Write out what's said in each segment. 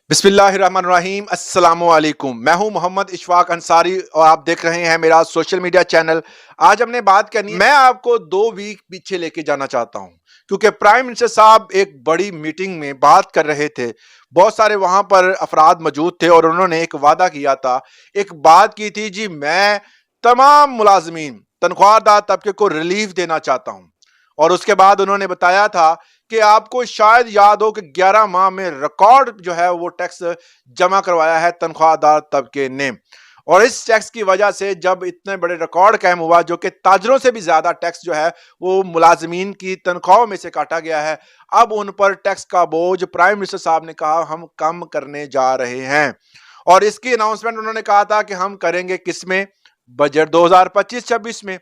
बिस्मिल्लाहिर्रहमानिर्रहीम अस्सलामुअलैकुम। मैं हूं मोहम्मद इशफाक अंसारी और आप देख रहे हैं मेरा सोशल मीडिया चैनल। आज हमने बात करनी है, मैं आपको 2 वीक पीछे लेके जाना चाहता हूं क्योंकि प्राइम मिनिस्टर साहब एक बड़ी मीटिंग में बात कर रहे थे। बहुत सारे वहां पर अफराद मौजूद थे और उन्होंने एक वादा किया था, एक बात की थी जी, मैं तमाम मुलाजमीन तनख्वाहदार तबके को रिलीफ देना चाहता हूं। और उसके बाद उन्होंने बताया था कि आपको शायद याद हो कि 11 माह में रिकॉर्ड जो है वो टैक्स जमा करवाया है तनख्वाहदार तबके ने। और इस टैक्स की वजह से जब इतने बड़े रिकॉर्ड कायम हुआ, जो कि ताजरों से भी ज्यादा टैक्स जो है वो मुलाजमीन की तनख्वाहों में से काटा गया है, अब उन पर टैक्स का बोझ प्राइम मिनिस्टर साहब ने कहा हम कम करने जा रहे हैं। और इसकी अनाउंसमेंट उन्होंने कहा था कि हम करेंगे किसमें, बजट 2025-26 में।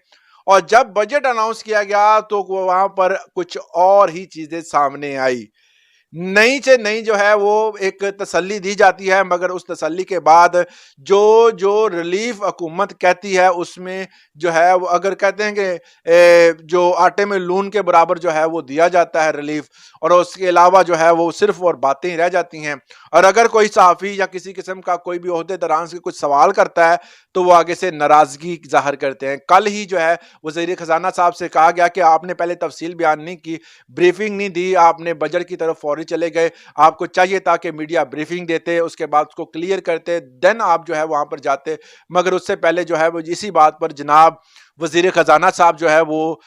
और जब बजट अनाउंस किया गया तो वहां पर कुछ और ही चीजें सामने आई। नई से नई जो है वो एक तसल्ली दी जाती है, मगर उस तसल्ली के बाद जो जो रिलीफ हुकूमत कहती है उसमें जो है वो, अगर कहते हैं कि जो आटे में लून के बराबर जो है वो दिया जाता है रिलीफ, और उसके अलावा जो है वो सिर्फ और बातें ही रह जाती हैं। और अगर कोई सहाफ़ी या किसी किस्म का कोई भी ओहदेदारान से कुछ सवाल करता है तो वो आगे से नाराजगी जाहिर करते हैं। कल ही जो है वज़ीर खजाना साहब से कहा गया कि आपने पहले तफसील बयान नहीं की, ब्रीफिंग नहीं दी, आपने बजट की तरफ फौरी चले गए। आपको चाहिए था कि मीडिया ब्रीफिंग देते, उसके बाद उसको क्लियर करते, देन आप जो है वहां पर जाते। मगर उससे पहले जो है वो इसी बात पर जनाब वजीर खजाना साहब जो है वो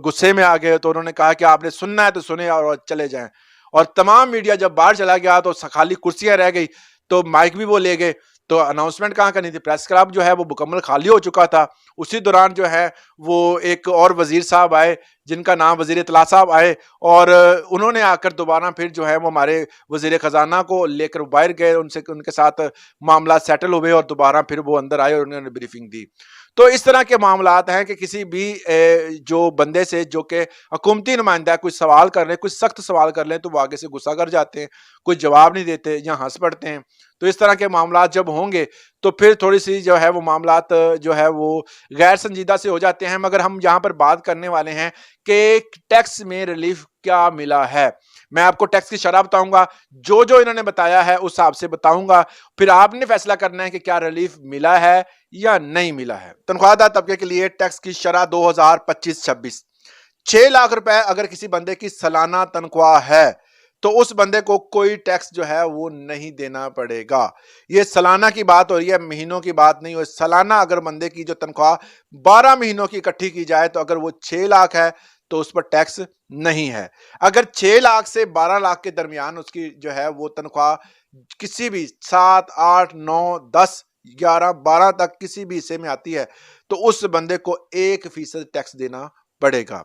गुस्से में आ गए। तो उन्होंने कहा कि आपने सुनना है तो सुने और चले जाएं। और तमाम मीडिया जब बाहर चला गया तो खाली कुर्सियां रह गई, तो माइक भी वो ले गए। तो अनाउंसमेंट कहाँ करनी थी, प्रेस क्लब जो है वो मुकम्मल खाली हो चुका था। उसी दौरान जो है वो एक और वजीर साहब आए, जिनका नाम वजीर इत्तला साहब आए, और उन्होंने आकर दोबारा फिर जो है वो हमारे वजीर खजाना को लेकर बाहर गए, उनसे उनके साथ मामला सेटल हुए और दोबारा फिर वो अंदर आए और उन्होंने ब्रीफिंग दी। तो इस तरह के मामलात हैं कि किसी भी जो बंदे से, जो कि हुकूमती नुमाइंदा है, कुछ सवाल कर लें, कुछ सख्त सवाल कर लें तो वो आगे से गुस्सा कर जाते हैं, कुछ जवाब नहीं देते या हंस पड़ते हैं। तो इस तरह के मामलात जब होंगे तो फिर थोड़ी सी जो है वो मामलात जो है वो गैर संजीदा से हो जाते हैं। मगर हम यहाँ पर बात करने वाले हैं कि टैक्स में रिलीफ क्या मिला है। मैं आपको टैक्स की शरह बताऊंगा, जो जो इन्होंने बताया है उस हिसाब से बताऊंगा, फिर आपने फैसला करना है कि क्या रिलीफ मिला है या नहीं मिला है। तनख्वाहदार तबके के लिए टैक्स की शरह 2025-26, 6 लाख रुपए अगर किसी बंदे की सालाना तनख्वाह है तो उस बंदे को कोई टैक्स जो है वो नहीं देना पड़ेगा। ये सालाना की बात हो रही है, महीनों की बात नहीं हो। सालाना अगर बंदे की जो तनख्वाह 12 महीनों की इकट्ठी की जाए तो अगर वो 6 लाख है तो उस पर टैक्स नहीं है। अगर 6 लाख से 12 लाख के दरमियान उसकी जो है वो तनख्वाह किसी भी 7, 8, 9, 10, 11, 12 तक किसी भी हिस्से में आती है तो उस बंदे को 1% टैक्स देना पड़ेगा।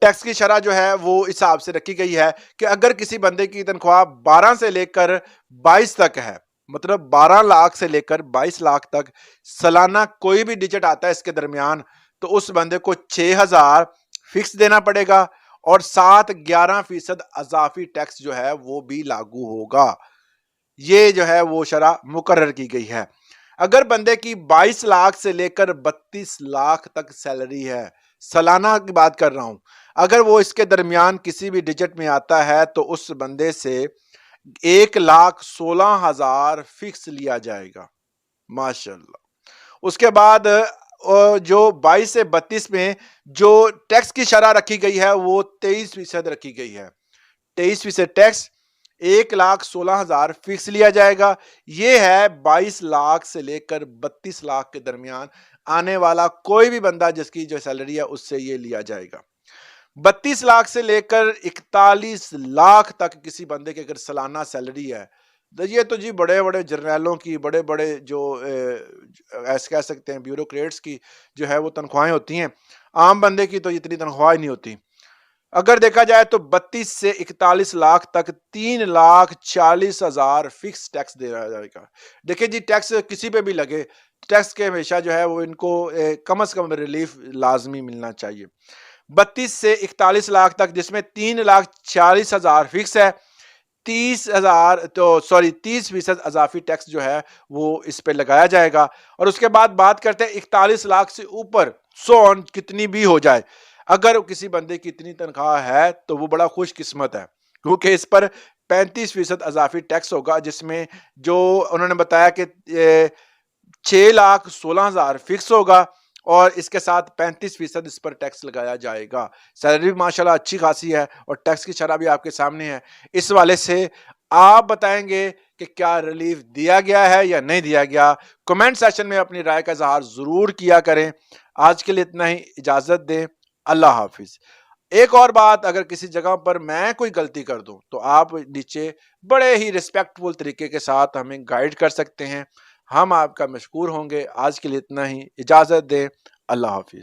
टैक्स की शरह जो है वो इस हिसाब से रखी गई है कि अगर किसी बंदे की तनख्वाह 12 से लेकर 22 तक है, मतलब 12 लाख से लेकर 22 लाख तक सालाना कोई भी डिजिट आता है इसके दरमियान, तो उस बंदे को 6,000 फिक्स देना पड़ेगा और साथ 11% अजाफी टैक्स जो है वो भी लागू होगा। ये जो है वो शरह मुकर्रर की गई है। अगर बंदे की 22 लाख से लेकर 32 लाख तक सैलरी है, सालाना की बात कर रहा हूं, अगर वो इसके दरमियान किसी भी डिजिट में आता है तो उस बंदे से 1,16,000 फिक्स लिया जाएगा। माशाल्लाह। उसके बाद जो 22 से 32 में जो टैक्स की शरह रखी गई है वो 23% रखी गई है। 23% टैक्स, 1,16,000 फिक्स लिया जाएगा। ये है 22 लाख से लेकर 32 लाख के दरमियान आने वाला कोई भी बंदा जिसकी जो सैलरी है उससे ये लिया जाएगा। 32 लाख से लेकर 41 लाख तक किसी बंदे की अगर सालाना सैलरी है तो ये तो जी बड़े बड़े जर्नैलों की, बड़े बड़े जो ऐसे कह सकते हैं ब्यूरोक्रेट्स की जो है वो तनख्वाहें होती हैं। आम बंदे की तो इतनी तनख्वाह नहीं होती। अगर देखा जाए तो 32 से 41 लाख तक 3,40,000 फिक्स टैक्स दे रहा जाएगा। देखिए जी, टैक्स किसी पे भी लगे, टैक्स के हमेशा जो है वो इनको कम से कम रिलीफ लाजमी मिलना चाहिए। 32 से 41 लाख तक जिसमें 3,40,000 फिक्स है, 30,000 तो सॉरी 30% अजाफी टैक्स जो है वो इस पे लगाया जाएगा। और उसके बाद बात करते हैं 41 लाख से ऊपर, सो ऑन कितनी भी हो जाए, अगर किसी बंदे की इतनी तनख्वाह है तो वो बड़ा खुशकिस्मत है क्योंकि इस पर 35% अजाफी टैक्स होगा, जिसमें जो उन्होंने बताया कि 6,16,000 फिक्स होगा और इसके साथ 35% इस पर टैक्स लगाया जाएगा। सैलरी भी माशाल्लाह अच्छी खासी है और टैक्स की शरह भी आपके सामने है। इस वाले से आप बताएंगे कि क्या रिलीफ दिया गया है या नहीं दिया गया। कमेंट सेक्शन में अपनी राय का इजहार जरूर किया करें। आज के लिए इतना ही, इजाजत दें। अल्लाह हाफिज। एक और बात, अगर किसी जगह पर मैं कोई गलती कर दूं तो आप नीचे बड़े ही रिस्पेक्टफुल तरीके के साथ हमें गाइड कर सकते हैं। हम आपका मशकूर होंगे। आज के लिए इतना ही, इजाजत दें। अल्लाह हाफिज।